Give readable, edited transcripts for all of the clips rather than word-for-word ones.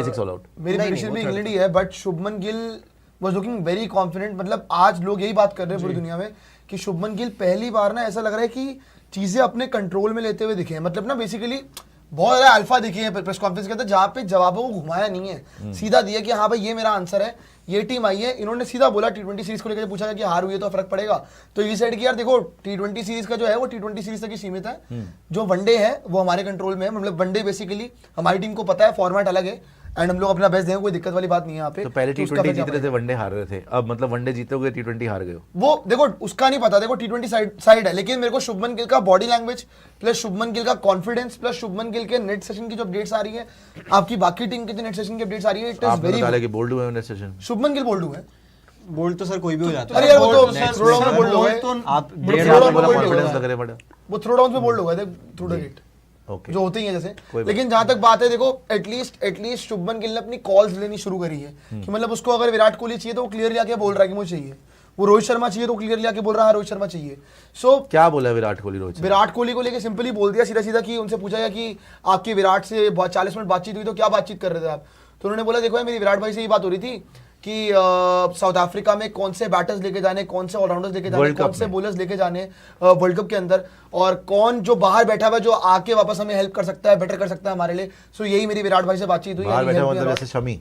96 all out. मेरी prediction भी England ही है, but Shubman Gill was looking very confident. मतलब आज लोग यही बात कर रहे हैं पूरी दुनिया में कि शुभमन गिल पहली बार ना ऐसा लग रहा है कि चीजें अपने कंट्रोल में लेते हुए दिखे हैं। मतलब ना बेसिकली बहुत ज्यादा अल्फा दिखे हैं प्रेस कॉन्फ्रेंस के अंदर, जहाँ पे जवाबों को घुमाया नहीं है, सीधा दिया कि हाँ भाई ये मेरा आंसर है, ये टीम आई है। इन्होंने सीधा बोला T20 सीरीज को लेकर पूछा कि हार हुई है तो फर्क पड़ेगा, तो ये साइड की यार देखो T20 सीरीज का जो है वो T20 सीरीज तक ही सीमित है, जो वनडे है वो हमारे कंट्रोल में है। मतलब वनडे बेसिकली हमारी टीम को पता है फॉर्मेट अलग है एंड हम लोग अपना बेस्ट देंगे, कोई दिक्कत वाली बात नहीं है यहाँ पे। तो पहले T20 जीत रहे थे, वनडे हार रहे थे, अब मतलब वनडे जीतोगे T20 हार गए हो। वो देखो उसका नहीं पता, देखो T20 साइड है, लेकिन मेरे को शुभमन गिल का body language plus Shubman Gill का कॉन्फिडेंस प्लस शुभमन गिल के नेट सेशन की जो अपडेट्स आ रही है, आपकी बाकी टीम की जो नेट सेशन की अपडेट्स आ रही है, इट इज वेरी आपने कि बोल्ड हुए net session. Shubman Gill bowled हुए। बोल्ड तो सर कोई भी हो जाता है। अरे यार वो तो थ्रो डाउन में बोल्ड हो गए, आप कॉन्फिडेंस लग रहा है बड़ा, वो थ्रो डाउन में बोल्ड हो गए थे थ्रू द गेट, ओके जो होते ही है जैसे। लेकिन जहां तक बात है देखो, एटलीस्ट शुभमन गिल ने अपनी कॉल्स लेनी शुरू करी है कि मतलब उसको अगर विराट कोहली चाहिए तो वो क्लियरली आके बोल रहा है कि मुझे चाहिए, वो रोहित शर्मा चाहिए तो क्लियरली आके बोल रहा है रोहित शर्मा चाहिए। सो क्या बोला विराट कोहली विराट कोहली को लेके सिंपली बोल दिया सीधा सीधा कि उनसे पूछा गया कि आपकी विराट से 40 मिनट बातचीत हुई तो क्या बातचीत कर रहे थे आप, तो उन्होंने बोला देखो मेरी विराट भाई से ये बात हो रही थी कि साउथ अफ्रीका में कौन से बैटर्स लेके जाने, कौन से ऑलराउंडर्स लेके जाने, कौन से बॉलर्स लेके जाने वर्ल्ड कप के अंदर, और कौन जो बाहर बैठा हुआ है जो आके वापस हमें हेल्प कर सकता है, बेटर कर सकता है हमारे लिए। सो यही मेरी विराट भाई से बातचीत हुई। बाहर बैठा हुआ मतलब जैसे शमी,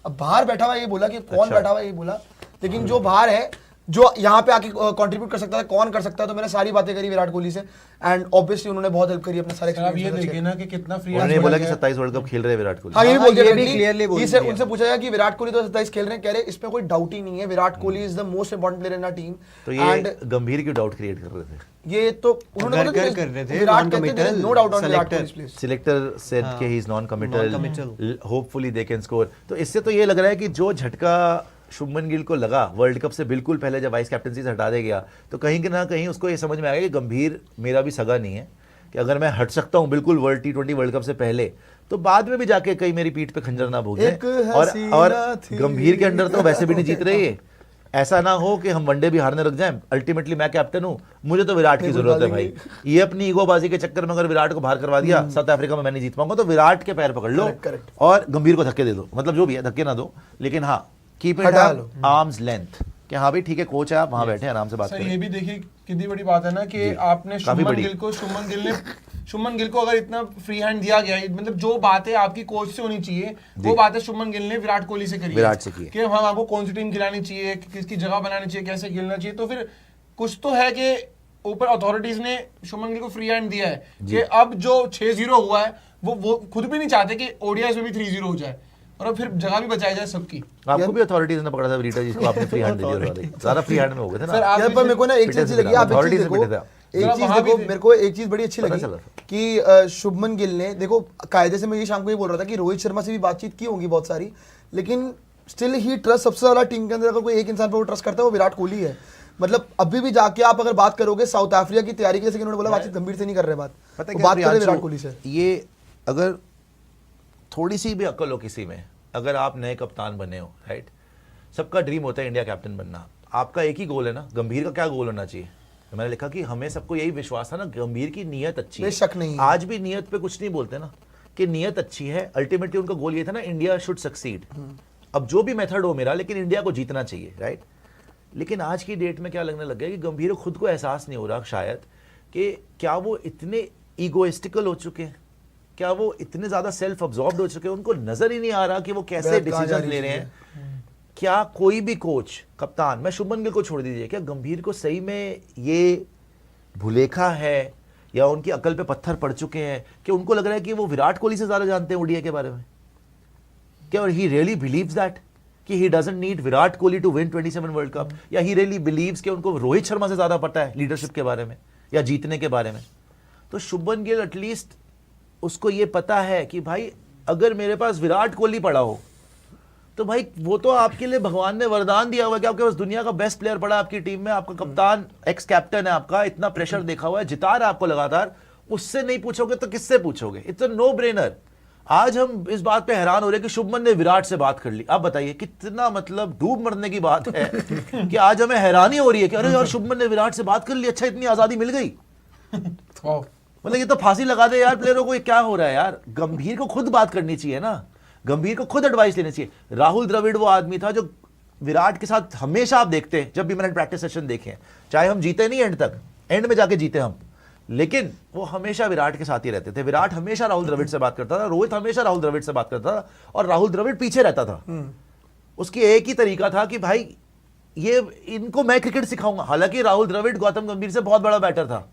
अब बाहर बैठा हुआ ये बोला कि कौन बैठा हुआ ये बोला, लेकिन जो बाहर है जो यहाँ पे आके कंट्रीब्यूट कर सकता है, कौन कर सकता है, तो मैंने सारी बातें करी विराट कोहली से एंड ऑब्वियसली उन्होंने बहुत हेल्प करी अपने सारे। आप ये देखिए ना कि कितना फ्री उन्होंने बोला कि 27 वर्ल्ड कप खेल रहे हैं विराट कोहली। हाँ ये भी बोल दिया क्लियरली बोल दिया। उनसे पूछा गया कि विराट कोहली तो 27 खेल रहे हैं, कह रहे इसमें कोई डाउट ही नहीं है, Virat Kohli is the most important player in our team. तो ये गंभीर क्यों डाउट क्रिएट कर रहे थे? ये तो उन्होंने बोला कर रहे थे, विराट कहते थे no doubt on Virat Kohli place. Selector said कि he is non committal, hopefully they can score. तो इससे तो ये लग रहा है कि जो झटका शुभमन गिल को लगा वर्ल्ड कप से बिल्कुल पहले जब वाइस कैप्टनसी से हटा दे गया, तो कहीं ना कहीं उसको ये समझ में आ गया कि गंभीर मेरा भी सगा नहीं है, कि अगर मैं हट सकता हूं बिल्कुल T20 वर्ल्ड कप से पहले, तो बाद में भी जाके कहीं मेरी पीठ पे खंजर ना भोगे। और गंभीर के अंडर तो वैसे भी नहीं जीत रही है, ऐसा ना हो कि हम वनडे भी हारने लग जाएं। अल्टीमेटली मैं कैप्टन हूं, मुझे तो विराट की जरूरत है भाई। ये अपनी ईगोबाजी के चक्कर में अगर विराट को बाहर करवा दिया, साउथ अफ्रीका में मैं नहीं जीत पाऊंगा, तो विराट के पैर पकड़ लो और गंभीर को धक्के दे दो, मतलब जो भी है धक्के ना दो, लेकिन हाँ कीप इट आर्म्स लेंथ, कि हाँ भाई ठीक है कोच है, आप वहां बैठे आराम से बात करें। ये भी देखिए कितनी बड़ी बात है ना कि आपने शुभमन गिल को अगर इतना फ्री हैंड दिया गया, मतलब जो बातें आपकी कोच से होनी चाहिए वो बातें शुभमन गिल ने विराट कोहली से करी, विराट से की कि हम आपको कौन सी टीम खिलानी चाहिए, किसकी जगह बनानी चाहिए, कैसे खेलना चाहिए। तो फिर कुछ तो है कि ऊपर अथॉरिटीज ने शुभमन गिल को फ्री हैंड दिया है कि अब जो 6-0 हुआ है वो खुद भी नहीं चाहते कि ओडीआई में भी 3-0 हो जाए और फिर जगह भी बचाई जाए सबकी। आपको भी अथॉरिटीज ने पकड़ा था रीटा जिसको आपने फ्री हैंड दे दिया, सारा फ्री हैंड में हो गए थे ना। यार पर मेरे को ना एक चीज लगी, आप एक चीज देखो, मेरे को एक चीज बड़ी अच्छी लगी कि शुभमन गिल ने देखो, कायदे से मैं ये शाम को ये बोल रहा था कि रोहित शर्मा से भी बातचीत की होगी बहुत सारी, लेकिन स्टिल ही ट्रस्ट सबसे ज्यादा टीम के अंदर अगर कोई एक इंसान पर वो ट्रस्ट करता है वो विराट कोहली है। मतलब अभी भी जाके आप अगर बात करोगे साउथ अफ्रीका की तैयारी की, जैसे कि उन्होंने बोला बातचीत गंभीर से नहीं कर रहे, बात कर रहे विराट कोहली से। ये अगर थोड़ी सी भी अक्ल हो किसी में, अगर आप नए कप्तान बने हो, राइट, सबका ड्रीम होता है इंडिया कैप्टन बनना, आपका एक ही गोल है ना, गंभीर का क्या गोल होना चाहिए? तो मैंने लिखा कि हमें सबको यही विश्वास था ना, गंभीर की नीयत अच्छी है, शक नहीं, आज भी नीयत पे कुछ नहीं बोलते ना, कि नीयत अच्छी है। अल्टीमेटली उनका गोल ये था ना, इंडिया शुड सक्सीड। अब जो भी मेथड हो मेरा, लेकिन इंडिया को जीतना चाहिए, राइट। लेकिन आज की डेट में क्या लगने लग गया कि गंभीर को खुद को एहसास नहीं हो रहा शायद कि क्या वो इतने ईगोइस्टिकल हो चुके हैं, क्या वो इतने ज्यादा सेल्फ अब्सॉर्ब्ड हो चुके हैं, उनको नजर ही नहीं आ रहा कि वो कैसे डिसीजन ले रहे हैं। क्या कोई भी कोच, कप्तान, मैं शुभमन गिल को छोड़ दीजिए, क्या गंभीर को सही में ये भुलेखा है या उनकी अकल पे पत्थर पड़ चुके हैं कि उनको लग रहा है कि वो विराट कोहली से ज्यादा जानते हैं ओडीआई के बारे में? क्या और ही रियली बिलीव्स दैट कि he doesn't need Virat Kohli to win 27 world cup, या ही रियली बिलीव्स कि उनको रोहित शर्मा से ज्यादा पता है लीडरशिप के बारे में या जीतने के बारे में? तो शुभमन गिल एटलीस्ट उसको ये पता है कि भाई अगर मेरे पास विराट कोहली पड़ा हो तो भाई वो तो आपके लिए भगवान ने वरदान दिया हुआ है कि आपके पास दुनिया का बेस्ट प्लेयर पड़ा आपकी टीम में, आपका कप्तान एक्स कैप्टन है, आपका इतना प्रेशर देखा हुआ है, जिता रहा है आपको लगातार, उससे नहीं पूछोगे तो किससे पूछोगे? It's a no brainer. आज हम इस बात पे हैरान हो रहे हैं कि शुभमन ने विराट से बात कर ली। अब बताइए कितना मतलब डूब मरने की बात है कि आज हमें हैरानी हो रही है कि अरे यार शुभमन ने विराट से बात कर ली, अच्छा इतनी आजादी मिल गई। मतलब ये तो फांसी लगा दे यार प्लेयरों को, ये क्या हो रहा है यार? गंभीर को खुद बात करनी चाहिए ना। गंभीर को खुद एडवाइस लेनी चाहिए। राहुल द्रविड़ वो आदमी था जो विराट के साथ हमेशा, आप देखते हैं जब भी मैंने प्रैक्टिस सेशन देखे हैं, चाहे हम जीते नहीं एंड तक, एंड में जाके जीते हम, लेकिन वो हमेशा विराट के साथ ही रहते थे। विराट हमेशा राहुल द्रविड़ से बात करता था, रोहित हमेशा राहुल द्रविड़ से बात करता था, और राहुल द्रविड़ पीछे रहता था। उसकी एक ही तरीका था कि भाई ये इनको मैं क्रिकेट सिखाऊंगा। हालांकि राहुल द्रविड़ गौतम गंभीर से बहुत बड़ा बैटर था,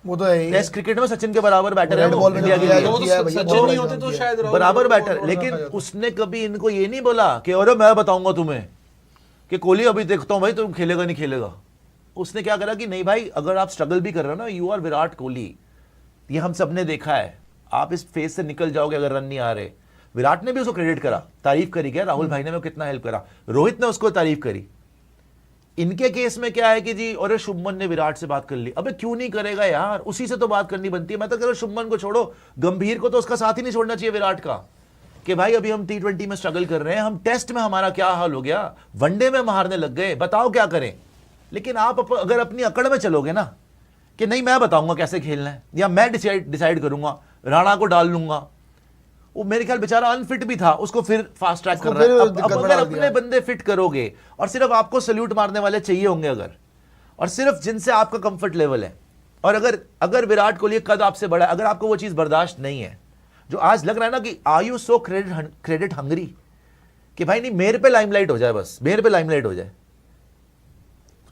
वो तो है ही। टेस्ट क्रिकेट में सचिन के बराबर बैटर है रेड वो बॉल में इंडिया के किया लिए। है, किया है भैया, सचिन नहीं होते तो शायद राहुल बराबर द्रविड़ बैटर, को लेकिन रखा जाता। उसने कभी इनको ये नहीं बोला कि अरे मैं बताऊंगा तुम्हें कि कोहली अभी देखता हूं भाई तुम खेलेगा नहीं खेलेगा। उसने क्या करा कि नहीं भाई, अगर आप स्ट्रगल भी कर रहे हो ना, यू आर विराट कोहली, ये हम सब ने देखा है, आप इस फेज से निकल जाओगे अगर रन नहीं आ रहे। विराट ने भी उसको क्रेडिट करा, तारीफ करी गया, राहुल भाई ने वो कितना हेल्प करा, रोहित ने उसको तारीफ करी। इनके केस में क्या है कि जी अरे शुभमन ने विराट से बात कर ली, अबे क्यों नहीं करेगा यार, उसी से तो बात करनी बनती है। मैं तो कह रहा हूं शुभमन को छोड़ो, गंभीर को तो उसका साथ ही नहीं छोड़ना चाहिए विराट का, कि भाई अभी हम T20 में स्ट्रगल कर रहे हैं, हम टेस्ट में हमारा क्या हाल हो गया, वनडे में हारने लग गए, बताओ क्या करें। लेकिन आप अगर अपनी अकड़ में चलोगे ना कि नहीं मैं बताऊंगा कैसे खेलना है, या मैं डिसाइड करूंगा, राणा को डाल लूंगा, वो मेरे ख्याल बेचारा अनफिट भी था, उसको फिर फास्ट ट्रैक कर रहा है। अब अगर अपने बंदे फिट करोगे और सिर्फ आपको सल्यूट मारने वाले चाहिए होंगे अगर, और सिर्फ जिनसे आपका कंफर्ट लेवल है, और अगर विराट कोहली कद आपसे बड़ा है, अगर आपको वो चीज बर्दाश्त नहीं है, जो आज लग रहा है ना कि are you so credit hungry, कि भाई नहीं मेरे पे लाइमलाइट हो जाए, बस मेरे पे लाइमलाइट हो जाए,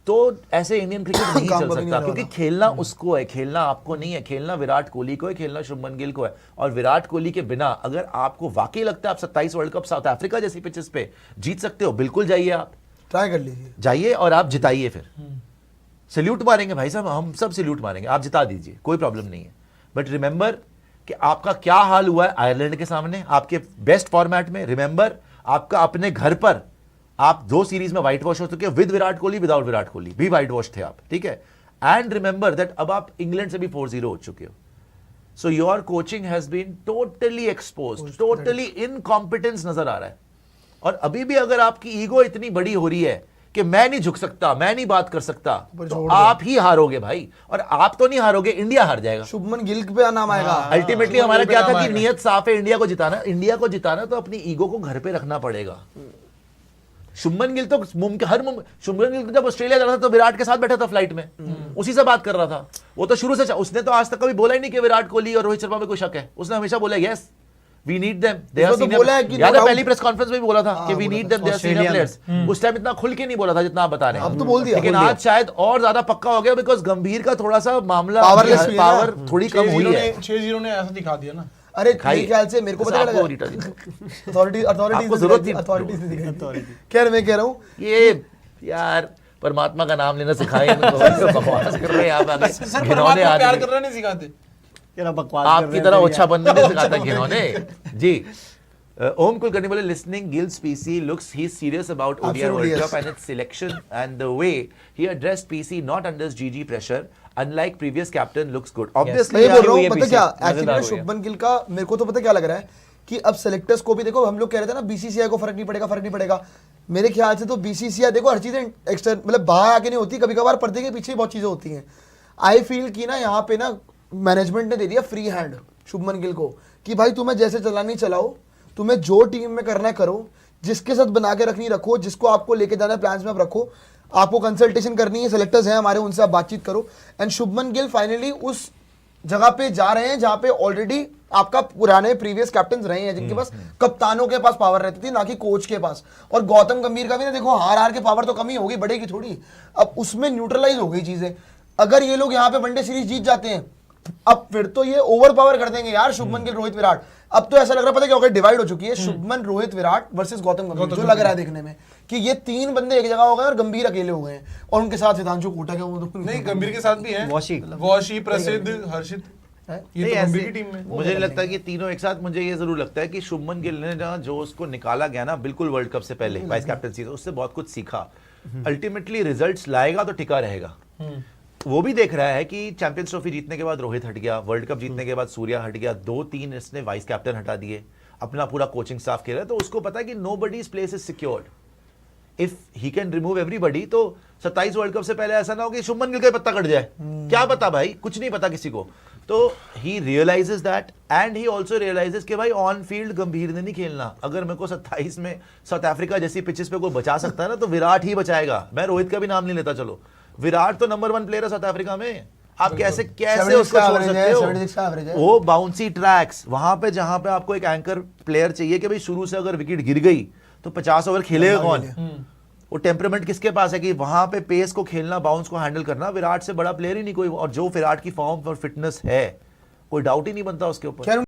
तो ऐसे इंडियन क्रिकेट नहीं चल सकता। क्योंकि खेलना उसको है, खेलना आपको नहीं है, खेलना विराट कोहली को है, खेलना शुभमन गिल को है। और विराट कोहली के बिना अगर आपको वाकई लगता है आप 27 वर्ल्ड कप साउथ अफ्रीका जैसी पिचेस पे जीत सकते हो, बिल्कुल जाइए, आप ट्राई कर लीजिए, जाइए और आप जिताइए। फिर सल्यूट मारेंगे भाई साहब, हम सब सल्यूट मारेंगे, आप जिता दीजिए, कोई प्रॉब्लम नहीं है। बट रिमेंबर कि आपका क्या हाल हुआ है आयरलैंड के सामने आपके बेस्ट फॉर्मेट में। रिमेंबर आपका अपने घर पर आप 2 सीरीज में व्हाइट वॉश हो चुके, विद विराट कोहली, विदाउट विराट कोहली भी व्हाइट वॉश थे आप, ठीक है। एंड रिमेंबर दैट अब आप इंग्लैंड से भी 4-0 हो चुके हो। So your coaching has been totally exposed, totally incompetence नजर आ रहा है। और अभी भी अगर आपकी ईगो इतनी बड़ी हो रही है कि मैं नहीं झुक सकता, मैं नहीं बात कर सकता, तो आप ही हारोगे भाई। और आप तो नहीं हारोगे, इंडिया हार जाएगा। शुभमन गिल पे नाम आएगा। अल्टीमेटली हमारा क्या था कि नियत साफ है, इंडिया को जिताना। इंडिया को जिताना तो अपनी ईगो को घर पे रखना पड़ेगा। शुभमन गिल तो शुभमन गिल जब ऑस्ट्रेलिया जा रहा था तो विराट के साथ बैठा था फ्लाइट में, उसी से बात कर रहा था। वो तो शुरू से, उसने तो आज तक कभी बोला ही नहीं कि विराट कोहली और रोहित शर्मा में कोई शक है। उसने हमेशा बोला yes we need them, they are senior. याद है पहली प्रेस कॉन्फ्रेंस में भी बोला था कि we need them, they are senior players. उस टाइम इतना खुल के नहीं बोला था जितना आप बता रहे हैं, अब तो बोल दिया। लेकिन आज शायद और ज्यादा पक्का हो गया, बिकॉज गंभीर का थोड़ा सा मामला पावर थोड़ी कम हुई है। 6-0 ने ऐसा दिखा दिया ना। अरे मेरे ख्याल से मेरे को पता लगा खैर मैं कह रहा हूँ ये यार परमात्मा का नाम लेना सिखाए बकवास कर रहे हैं आप आगे। सर परमात्मा प्यार करना नहीं सिखाते, आपकी तरह अच्छा बनना नहीं सिखाता घिनौने जी। ओम कुलकर्णी बोले listening Gill's PC looks he is serious about ODI world cup and its selection and the way he addressed PC not under GG pressure unlike previous captain looks good. Obviously मैं बोल रहा हूं, पता क्या एक्चुअली शुभमन गिल का मेरे को तो पता क्या लग रहा है कि अब सेलेक्टर्स को भी देखो, हम लोग कह रहे थे ना बीसीसीआई को फर्क नहीं पड़ेगा। मेरे ख्याल से तो बीसीसीआई देखो हर चीजें एक्सटर्न मतलब बाहर आके नहीं होती, कभी कभार पर्दे के पीछे बहुत चीजें होती हैं। आई फील की ना यहाँ पे ना मैनेजमेंट ने दे दिया फ्री हैंड शुभमन गिल को कि भाई तुम्हें जैसे चलानी चलाओ, तुम्हें जो टीम में करना है करो, जिसके साथ बना के रखनी रखो, जिसको आपको लेके जाना है प्लान्स में आप रखो, आपको कंसल्टेशन करनी है, सेलेक्टर्स हैं हमारे उनसे आप बातचीत करो। एंड शुभमन गिल फाइनली उस जगह पे जा रहे हैं जहां पे ऑलरेडी आपका पुराने प्रीवियस कैप्टन रहे हैं, जिनके पास कप्तानों के पास पावर रहती थी, ना कि कोच के पास। और गौतम गंभीर का भी ना देखो हार के पावर तो कमी होगी, बढ़ेगी थोड़ी, अब उसमें न्यूट्रलाइज हो गई चीजें। अगर ये लोग यहाँ पे वनडे सीरीज जीत जाते हैं, अब फिर तो ये ओवर पावर कर देंगे यार शुभमन गिल रोहित विराट। अब तो ऐसा लग रहा है, पता क्या होगा, डिवाइड हो चुकी है शुभमन रोहित विराट वर्सेस गौतम गंभीर, जो लग रहा है देखने में कि ये 3 बंदे एक जगह हो गए और गंभीर अकेले हो गए, और उनके साथ हितांशु कोटा के वो नहीं गंभीर के साथ भी है, वॉशी प्रसिद्ध हर्षित, ये तो गंभीर की टीम में। मुझे नहीं लगता कि तीनों एक साथ। मुझे ये जरूर लगता है कि शुभमन गिल ने जो उसको निकाला गया ना बिल्कुल वर्ल्ड कप से पहले वाइस कैप्टनसी से, उससे बहुत कुछ सीखा। अल्टीमेटली रिजल्ट्स लाएगा तो टिका रहेगा। वो भी देख रहा है कि चैंपियंस ट्रॉफी जीतने के बाद रोहित हट गया, वर्ल्ड कप जीतने के बाद सूर्या हट गया, 2-3 इसने वाइस कैप्टन हटा दिए, अपना पूरा कोचिंग स्टाफ खेल रहा है, तो उसको पता है कि nobody's place is secured if he can remove everybody. तो 27 वर्ल्ड कप से पहले ऐसा ना हो कि शुभमन गिल का पत्ता कट जाए, क्या पता भाई, कुछ नहीं पता किसी को। तो he realises that and he also realises कि भाई ऑन फील्ड गंभीर ने नहीं खेलना। अगर मेरे को 27 में साउथ अफ्रीका जैसी पिचेस पे कोई बचा सकता है ना, तो विराट ही बचाएगा। मैं रोहित का भी नाम नहीं लेता, चलो विराट तो नंबर 1 प्लेयर है साउथ अफ्रीका में। आप कैसे 76 उसको का छोड़ average सकते है, हो? 76 का average है। वो बाउंसी ट्रैक्स वहां पे जहां पे आपको एक एंकर प्लेयर चाहिए कि भाई शुरू से अगर विकेट गिर गई तो 50 ओवर खेलेगा कौन? वो टेम्परामेंट किसके पास है कि वहां पे पेस को खेलना, बाउंस को हैंडल करना? विराट से बड़ा प्लेयर ही नहीं कोई। और जो विराट की फॉर्म और फिटनेस है, कोई डाउट ही नहीं बनता उसके ऊपर। खैर